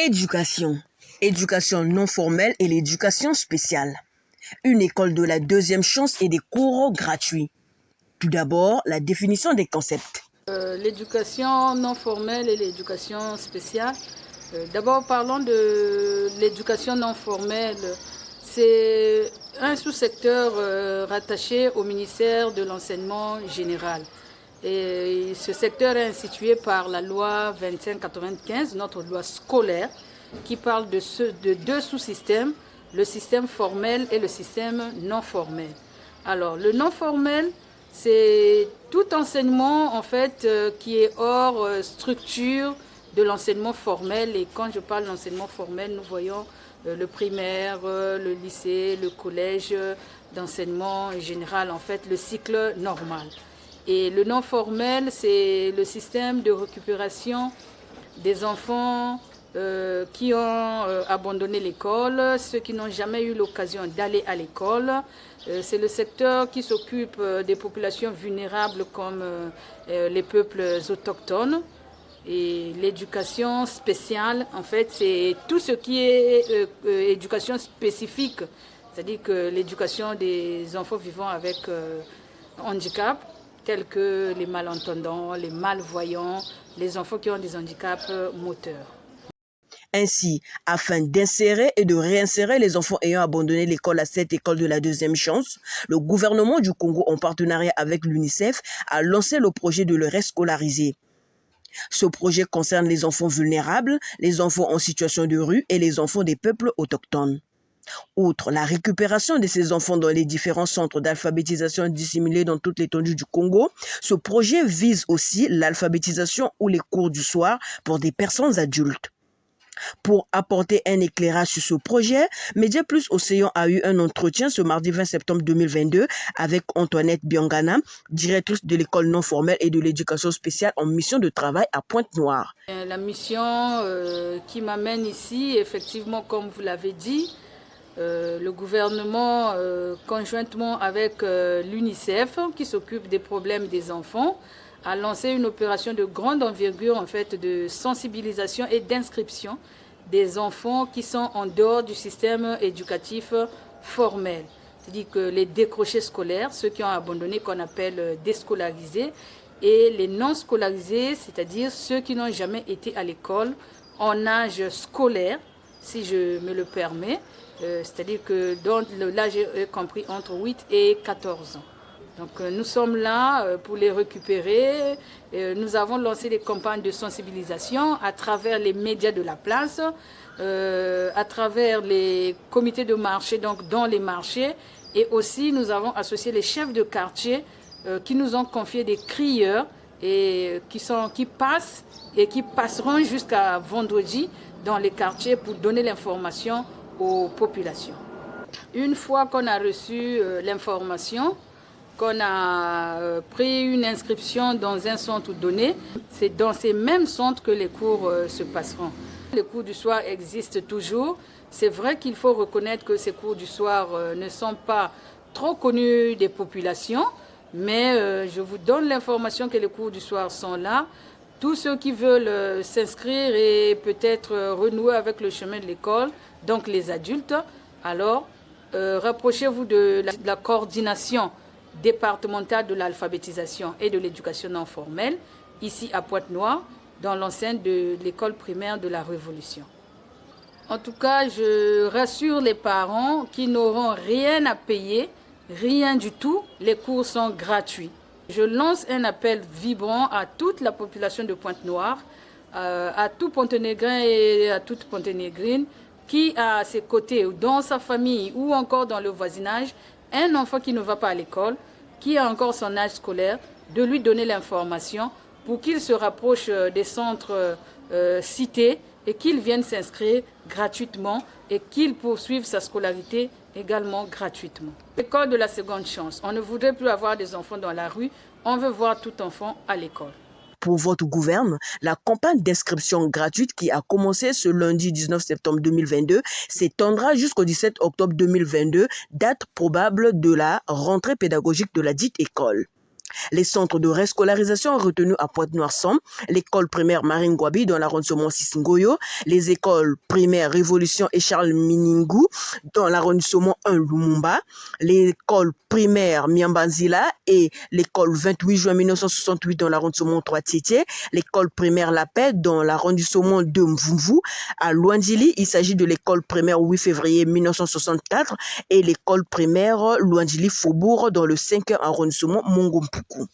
Éducation. Éducation non formelle et l'éducation spéciale. Une école de la deuxième chance et des cours gratuits. Tout d'abord, la définition des concepts. L'éducation non formelle et l'éducation spéciale. D'abord, parlons de l'éducation non formelle. C'est un sous-secteur rattaché au ministère de l'enseignement général. Et ce secteur est institué par la loi 2595, notre loi scolaire, qui parle de deux sous-systèmes, le système formel et le système non formel. Alors, le non formel, c'est tout enseignement en fait qui est hors structure de l'enseignement formel. Et quand je parle d'enseignement formel, nous voyons le primaire, le lycée, le collège d'enseignement général, en fait le cycle normal. Et le non formel, c'est le système de récupération des enfants qui ont abandonné l'école, ceux qui n'ont jamais eu l'occasion d'aller à l'école. C'est le secteur qui s'occupe des populations vulnérables comme les peuples autochtones. Et l'éducation spéciale, en fait, c'est tout ce qui est éducation spécifique, c'est-à-dire que l'éducation des enfants vivant avec handicap, tels que les malentendants, les malvoyants, les enfants qui ont des handicaps moteurs. Ainsi, afin d'insérer et de réinsérer les enfants ayant abandonné l'école à cette école de la deuxième chance, le gouvernement du Congo, en partenariat avec l'UNICEF, a lancé le projet de le rescolariser. Ce projet concerne les enfants vulnérables, les enfants en situation de rue et les enfants des peuples autochtones. Outre la récupération de ces enfants dans les différents centres d'alphabétisation disséminés dans toute l'étendue du Congo, ce projet vise aussi l'alphabétisation ou les cours du soir pour des personnes adultes. Pour apporter un éclairage sur ce projet, Média Plus Océan a eu un entretien ce mardi 20 septembre 2022 avec Antoinette Biangana, directrice de l'école non formelle et de l'éducation spéciale en mission de travail à Pointe-Noire. La mission qui m'amène ici, effectivement, comme vous l'avez dit, le gouvernement, conjointement avec l'UNICEF, qui s'occupe des problèmes des enfants, a lancé une opération de grande envergure en fait, de sensibilisation et d'inscription des enfants qui sont en dehors du système éducatif formel. C'est-à-dire que les décrochés scolaires, ceux qui ont abandonné, qu'on appelle déscolarisés, et les non scolarisés, c'est-à-dire ceux qui n'ont jamais été à l'école en âge scolaire, si je me le permets, c'est-à-dire que dans l'âge est compris entre 8 et 14 ans. Donc nous sommes là pour les récupérer. Nous avons lancé des campagnes de sensibilisation à travers les médias de la place, à travers les comités de marché, donc dans les marchés. Et aussi nous avons associé les chefs de quartier qui nous ont confié des crieurs et qui passent et qui passeront jusqu'à vendredi dans les quartiers pour donner l'information aux populations. Une fois qu'on a reçu l'information, qu'on a pris une inscription dans un centre donné, c'est dans ces mêmes centres que les cours se passeront. Les cours du soir existent toujours. C'est vrai qu'il faut reconnaître que ces cours du soir ne sont pas trop connus des populations, mais je vous donne l'information que les cours du soir sont là. Tous ceux qui veulent s'inscrire et peut-être renouer avec le chemin de l'école, donc les adultes, alors rapprochez-vous de la coordination départementale de l'alphabétisation et de l'éducation non formelle, ici à Pointe-Noire, dans l'enceinte de l'école primaire de la Révolution. En tout cas, je rassure les parents qui n'auront rien à payer, rien du tout, les cours sont gratuits. Je lance un appel vibrant à toute la population de Pointe-Noire, à tout Pontenégrin et à toute Ponténégrine qui a à ses côtés, dans sa famille ou encore dans le voisinage, un enfant qui ne va pas à l'école, qui a encore son âge scolaire, de lui donner l'information pour qu'il se rapproche des centres cités et qu'il vienne s'inscrire gratuitement et qu'il poursuive sa scolarité également gratuitement. L'école de la seconde chance, on ne voudrait plus avoir des enfants dans la rue, on veut voir tout enfant à l'école. Pour votre gouverne, la campagne d'inscription gratuite qui a commencé ce lundi 19 septembre 2022 s'étendra jusqu'au 17 octobre 2022, date probable de la rentrée pédagogique de la dite école. Les centres de réscolarisation retenus à Pointe-Noire-Centre, l'école primaire Marine Gwabi dans l'arrondissement Sissingoyo, les écoles primaires Révolution et Charles Miningou dans l'arrondissement 1 Lumumba, l'école primaire Miambanzila et l'école 28 juin 1968 dans l'arrondissement 3 Tietier, l'école primaire La Paix dans l'arrondissement 2 Mvumvu. À Luandili, il s'agit de l'école primaire 8 février 1964 et l'école primaire Luandili Faubourg dans le 5e arrondissement Mongompuku.